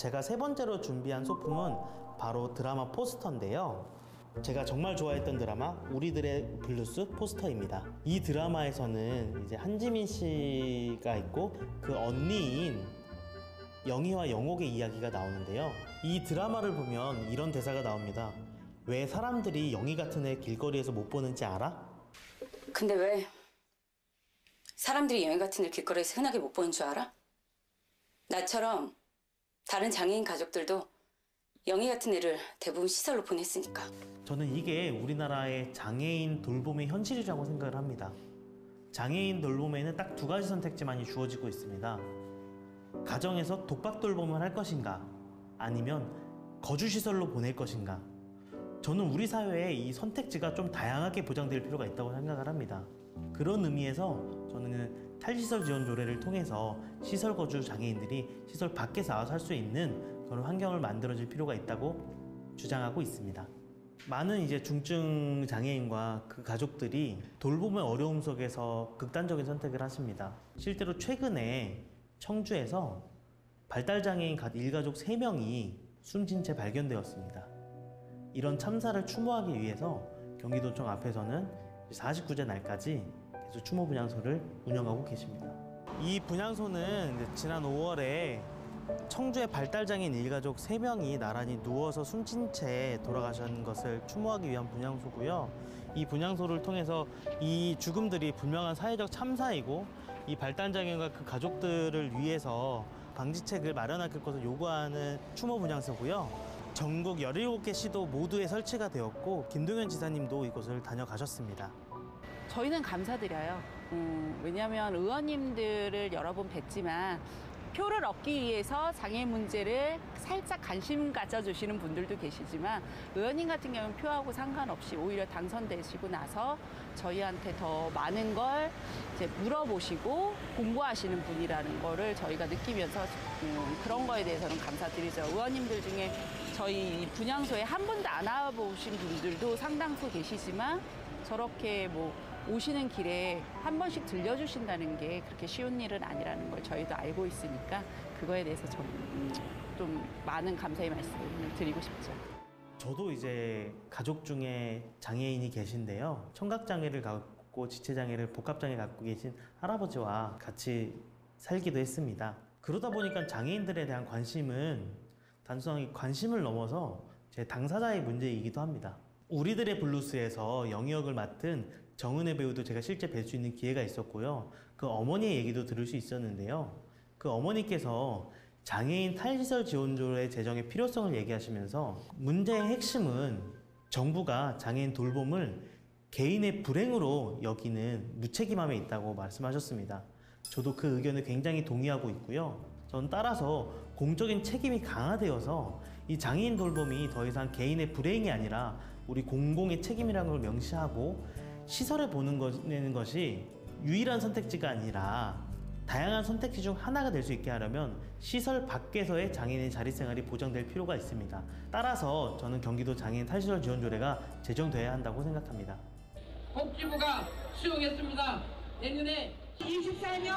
제가 세 번째로 준비한 소품은 바로 드라마 포스터인데요. 제가 정말 좋아했던 드라마 우리들의 블루스 포스터입니다. 이 드라마에서는 이제 한지민 씨가 있고 그 언니인 영희와 영옥의 이야기가 나오는데요. 이 드라마를 보면 이런 대사가 나옵니다. 왜 사람들이 영희 같은 애 길거리에서 못 보는지 알아? 근데 왜 사람들이 영희 같은 애 길거리에서 흔하게 못 보는 줄 알아? 나처럼 다른 장애인 가족들도 영희 같은 애를 대부분 시설로 보냈으니까. 저는 이게 우리나라의 장애인 돌봄의 현실이라고 생각을 합니다. 장애인 돌봄에는 딱 두 가지 선택지만이 주어지고 있습니다. 가정에서 독박 돌봄을 할 것인가, 아니면 거주시설로 보낼 것인가. 저는 우리 사회에 이 선택지가 좀 다양하게 보장될 필요가 있다고 생각을 합니다. 그런 의미에서 저는 탈시설 지원 조례를 통해서 시설 거주 장애인들이 시설 밖에서 나와서 살 수 있는 그런 환경을 만들어줄 필요가 있다고 주장하고 있습니다. 많은 이제 중증 장애인과 그 가족들이 돌봄의 어려움 속에서 극단적인 선택을 하십니다. 실제로 최근에 청주에서 발달장애인 일가족 3명이 숨진 채 발견되었습니다. 이런 참사를 추모하기 위해서 경기도청 앞에서는 49제 날까지 계속 추모 분향소를 운영하고 계십니다. 이 분향소는 지난 5월에 청주의 발달장애인 일가족 3명이 나란히 누워서 숨진 채 돌아가신 것을 추모하기 위한 분향소고요. 이 분향소를 통해서 이 죽음들이 분명한 사회적 참사이고 이 발달장애인과 그 가족들을 위해서 방지책을 마련할 것을 요구하는 추모 분향소고요. 전국 17개 시도 모두에 설치가 되었고 김동연 지사님도 이곳을 다녀가셨습니다. 저희는 감사드려요. 왜냐하면 의원님들을 여러 번 뵀지만 표를 얻기 위해서 장애 문제를 살짝 관심 가져주시는 분들도 계시지만 의원님 같은 경우는 표하고 상관없이 오히려 당선되시고 나서 저희한테 더 많은 걸 이제 물어보시고 공부하시는 분이라는 거를 저희가 느끼면서 그런 거에 대해서는 감사드리죠. 의원님들 중에 저희 분향소에 한 번도 안 와보신 분들도 상당수 계시지만 저렇게 뭐 오시는 길에 한 번씩 들려주신다는 게 그렇게 쉬운 일은 아니라는 걸 저희도 알고 있으니까 그거에 대해서 좀 많은 감사의 말씀을 드리고 싶죠. 저도 이제 가족 중에 장애인이 계신데요. 청각장애를 갖고 지체장애를 복합장애 갖고 계신 할아버지와 같이 살기도 했습니다. 그러다 보니까 장애인들에 대한 관심은 단순하게 관심을 넘어서 제 당사자의 문제이기도 합니다. 우리들의 블루스에서 영희 역을 맡은 정은혜 배우도 제가 실제 뵐 수 있는 기회가 있었고요. 그 어머니의 얘기도 들을 수 있었는데요. 그 어머니께서 장애인 탈시설 지원조례 제정의 필요성을 얘기하시면서 문제의 핵심은 정부가 장애인 돌봄을 개인의 불행으로 여기는 무책임함에 있다고 말씀하셨습니다. 저도 그 의견에 굉장히 동의하고 있고요. 전 따라서 공적인 책임이 강화되어서 이 장애인 돌봄이 더 이상 개인의 불행이 아니라 우리 공공의 책임이라는 걸 명시하고 시설에 보내는 것이 유일한 선택지가 아니라 다양한 선택지 중 하나가 될 수 있게 하려면 시설 밖에서의 장애인의 자립생활이 보장될 필요가 있습니다. 따라서 저는 경기도 장애인 탈시설 지원조례가 제정돼야 한다고 생각합니다. 복지부가 수용했습니다. 내년에 24년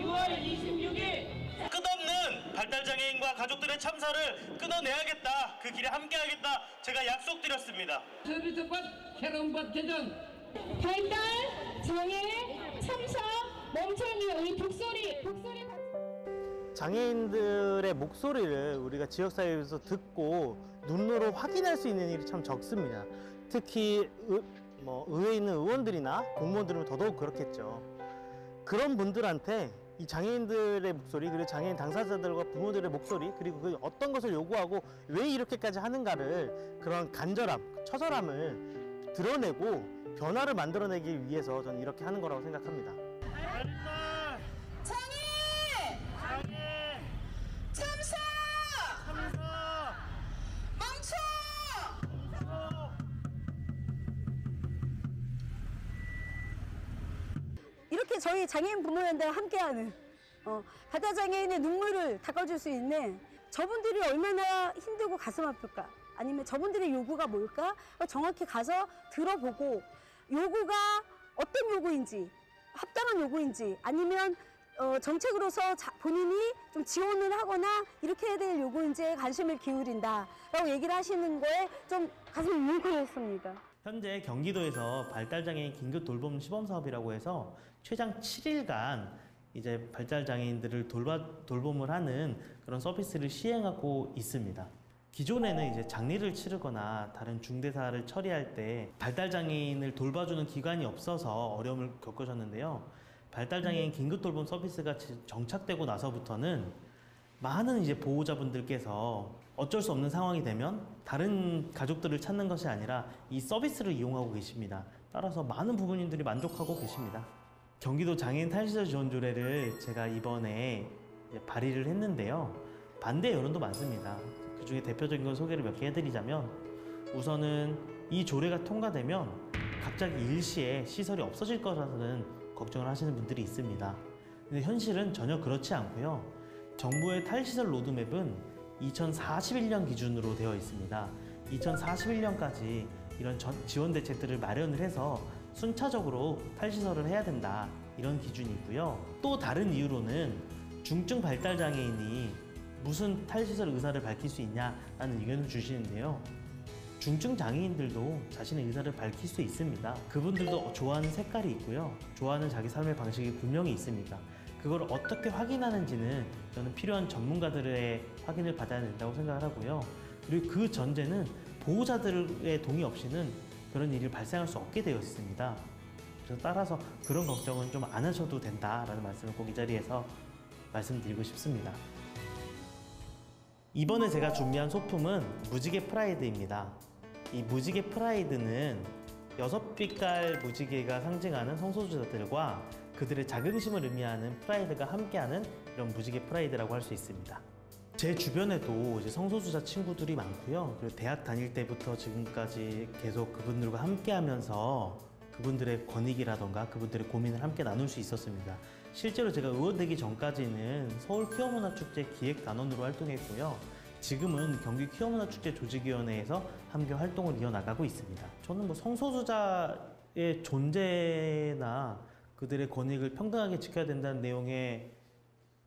6월 26일 끝없는 발달장애인과 가족들의 참사를 끊어내야겠다. 그 길에 함께하겠다. 제가 약속드렸습니다. 서비스법 새로운 개정 발달장애 참사 멈춰는 우리 목소리 장애인들의 목소리를 우리가 지역사회에서 듣고 눈으로 확인할 수 있는 일이 참 적습니다. 특히 의회에 있는 의원들이나 공무원들은 더더욱 그렇겠죠. 그런 분들한테 이 장애인들의 목소리, 그리고 장애인 당사자들과 부모들의 목소리, 그리고 그 어떤 것을 요구하고 왜 이렇게까지 하는가를 그런 간절함, 처절함을 드러내고 변화를 만들어내기 위해서 저는 이렇게 하는 거라고 생각합니다. 장애 참사 멈춰 이렇게 저희 장애인 부모연대와 함께하는 발달장애인의 눈물을 닦아줄 수 있는 저분들이 얼마나 힘들고 가슴 아플까, 아니면 저분들의 요구가 뭘까 정확히 가서 들어보고 요구가 어떤 요구인지, 합당한 요구인지, 아니면 정책으로서 본인이 좀 지원을 하거나 이렇게 해야 될 요구인지에 관심을 기울인다라고 얘기를 하시는 거에 좀 가슴이 뭉클했습니다. 현재 경기도에서 발달장애인 긴급 돌봄 시범 사업이라고 해서 최장 7일간 이제 발달장애인들을 돌봄을 하는 그런 서비스를 시행하고 있습니다. 기존에는 이제 장례를 치르거나 다른 중대사를 처리할 때 발달장애인을 돌봐주는 기관이 없어서 어려움을 겪으셨는데요. 발달장애인 긴급 돌봄 서비스가 정착되고 나서부터는 많은 이제 보호자분들께서 어쩔 수 없는 상황이 되면 다른 가족들을 찾는 것이 아니라 이 서비스를 이용하고 계십니다. 따라서 많은 부모님들이 만족하고 계십니다. 경기도 장애인 탈시설 지원 조례를 제가 이번에 이제 발의를 했는데요. 반대 여론도 많습니다. 그 중에 대표적인 걸 소개를 몇 개 해드리자면, 우선은 이 조례가 통과되면 갑자기 일시에 시설이 없어질 거라는 걱정을 하시는 분들이 있습니다. 근데 현실은 전혀 그렇지 않고요. 정부의 탈시설 로드맵은 2041년 기준으로 되어 있습니다. 2041년까지 이런 지원 대책들을 마련을 해서 순차적으로 탈시설을 해야 된다, 이런 기준이 있고요. 또 다른 이유로는 중증 발달장애인이 무슨 탈시설 의사를 밝힐 수 있냐라는 의견을 주시는데요. 중증 장애인들도 자신의 의사를 밝힐 수 있습니다. 그분들도 좋아하는 색깔이 있고요. 좋아하는 자기 삶의 방식이 분명히 있습니다. 그걸 어떻게 확인하는지는 저는 필요한 전문가들의 확인을 받아야 된다고 생각을 하고요. 그리고 그 전제는 보호자들의 동의 없이는 그런 일이 발생할 수 없게 되어 있습니다. 그래서 따라서 그런 걱정은 좀 안 하셔도 된다라는 말씀을 꼭 이 자리에서 말씀드리고 싶습니다. 이번에 제가 준비한 소품은 무지개 프라이드입니다. 이 무지개 프라이드는 6빛깔 무지개가 상징하는 성소수자들과 그들의 자긍심을 의미하는 프라이드가 함께하는 이런 무지개 프라이드라고 할 수 있습니다. 제 주변에도 이제 성소수자 친구들이 많고요. 그리고 대학 다닐 때부터 지금까지 계속 그분들과 함께하면서 그분들의 권익이라던가 그분들의 고민을 함께 나눌 수 있었습니다. 실제로 제가 의원 되기 전까지는 서울 퀴어문화축제 기획단원으로 활동했고요. 지금은 경기 퀴어문화축제 조직위원회에서 함께 활동을 이어나가고 있습니다. 저는 뭐 성소수자의 존재나 그들의 권익을 평등하게 지켜야 된다는 내용에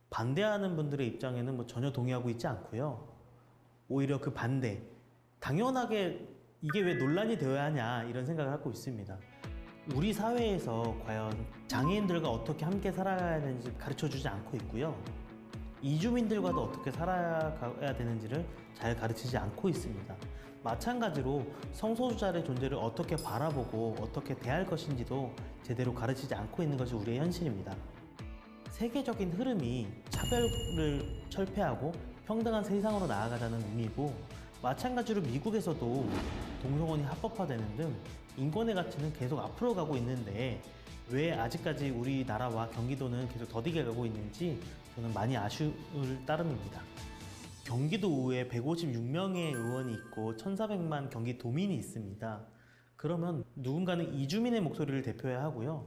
반대하는 분들의 입장에는 뭐 전혀 동의하고 있지 않고요. 오히려 그 반대, 당연하게 이게 왜 논란이 되어야 하냐, 이런 생각을 하고 있습니다. 우리 사회에서 과연 장애인들과 어떻게 함께 살아가야 되는지 가르쳐주지 않고 있고요. 이주민들과도 어떻게 살아가야 되는지를 잘 가르치지 않고 있습니다. 마찬가지로 성소수자의 존재를 어떻게 바라보고 어떻게 대할 것인지도 제대로 가르치지 않고 있는 것이 우리의 현실입니다. 세계적인 흐름이 차별을 철폐하고 평등한 세상으로 나아가자는 의미이고, 마찬가지로 미국에서도 동성혼이 합법화되는 등 인권의 가치는 계속 앞으로 가고 있는데 왜 아직까지 우리나라와 경기도는 계속 더디게 가고 있는지 저는 많이 아쉬울 따름입니다. 경기도에 156명의 의원이 있고 1,400만 경기도민이 있습니다. 그러면 누군가는 이주민의 목소리를 대표해야 하고요.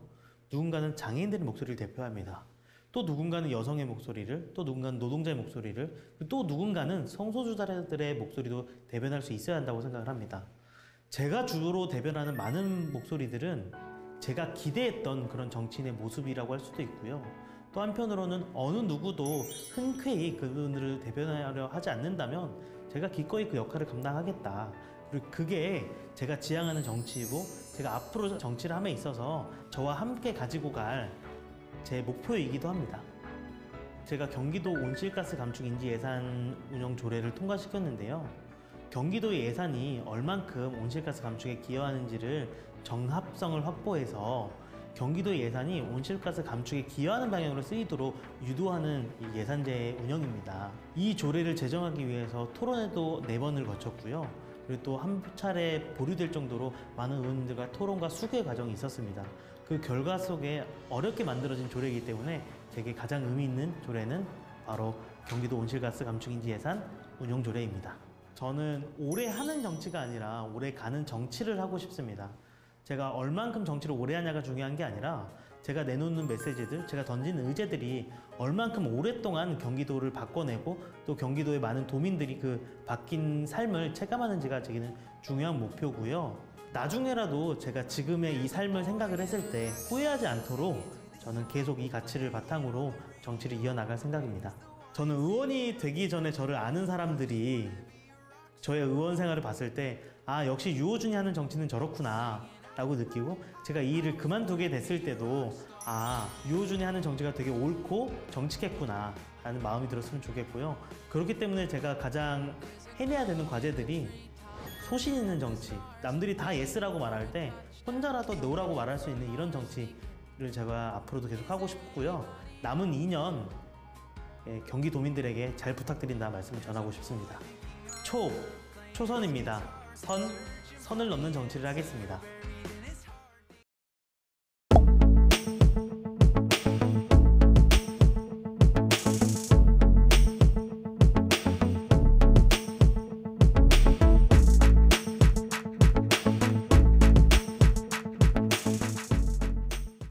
누군가는 장애인들의 목소리를 대표해야 합니다. 또 누군가는 여성의 목소리를, 또 누군가는 노동자의 목소리를, 또 누군가는 성소수자들의 목소리도 대변할 수 있어야 한다고 생각을 합니다. 제가 주로 대변하는 많은 목소리들은 제가 기대했던 그런 정치인의 모습이라고 할 수도 있고요. 또 한편으로는 어느 누구도 흔쾌히 그분들을 대변하려 하지 않는다면 제가 기꺼이 그 역할을 감당하겠다. 그리고 그게 제가 지향하는 정치이고 제가 앞으로 정치를 함에 있어서 저와 함께 가지고 갈 제 목표이기도 합니다. 제가 경기도 온실가스 감축 인지 예산 운영 조례를 통과시켰는데요. 경기도의 예산이 얼만큼 온실가스 감축에 기여하는지를 정합성을 확보해서 경기도의 예산이 온실가스 감축에 기여하는 방향으로 쓰이도록 유도하는 예산제 운영입니다. 이 조례를 제정하기 위해서 토론회도 4번을 거쳤고요. 그리고 또 한 차례 보류될 정도로 많은 의원님들과 토론과 수교 과정이 있었습니다. 그 결과 속에 어렵게 만들어진 조례이기 때문에 제게 가장 의미 있는 조례는 바로 경기도 온실가스 감축인지 예산 운영 조례입니다. 저는 오래 하는 정치가 아니라 오래 가는 정치를 하고 싶습니다. 제가 얼만큼 정치를 오래 하냐가 중요한 게 아니라 제가 내놓는 메시지들, 제가 던지는 의제들이 얼만큼 오랫동안 경기도를 바꿔내고 또 경기도의 많은 도민들이 그 바뀐 삶을 체감하는지가 제게는 중요한 목표고요. 나중에라도 제가 지금의 이 삶을 생각을 했을 때 후회하지 않도록 저는 계속 이 가치를 바탕으로 정치를 이어나갈 생각입니다. 저는 의원이 되기 전에 저를 아는 사람들이 저의 의원 생활을 봤을 때 역시 유호준이 하는 정치는 저렇구나 라고 느끼고, 제가 이 일을 그만두게 됐을 때도 유호준이 하는 정치가 되게 옳고 정직했구나 라는 마음이 들었으면 좋겠고요. 그렇기 때문에 제가 가장 해내야 되는 과제들이 소신 있는 정치, 남들이 다 예스라고 말할 때 혼자라도 노라고 말할 수 있는 이런 정치를 제가 앞으로도 계속 하고 싶고요. 남은 2년 경기도민들에게 잘 부탁드린다 말씀을 전하고 싶습니다. 초선입니다. 선을 넘는 정치를 하겠습니다.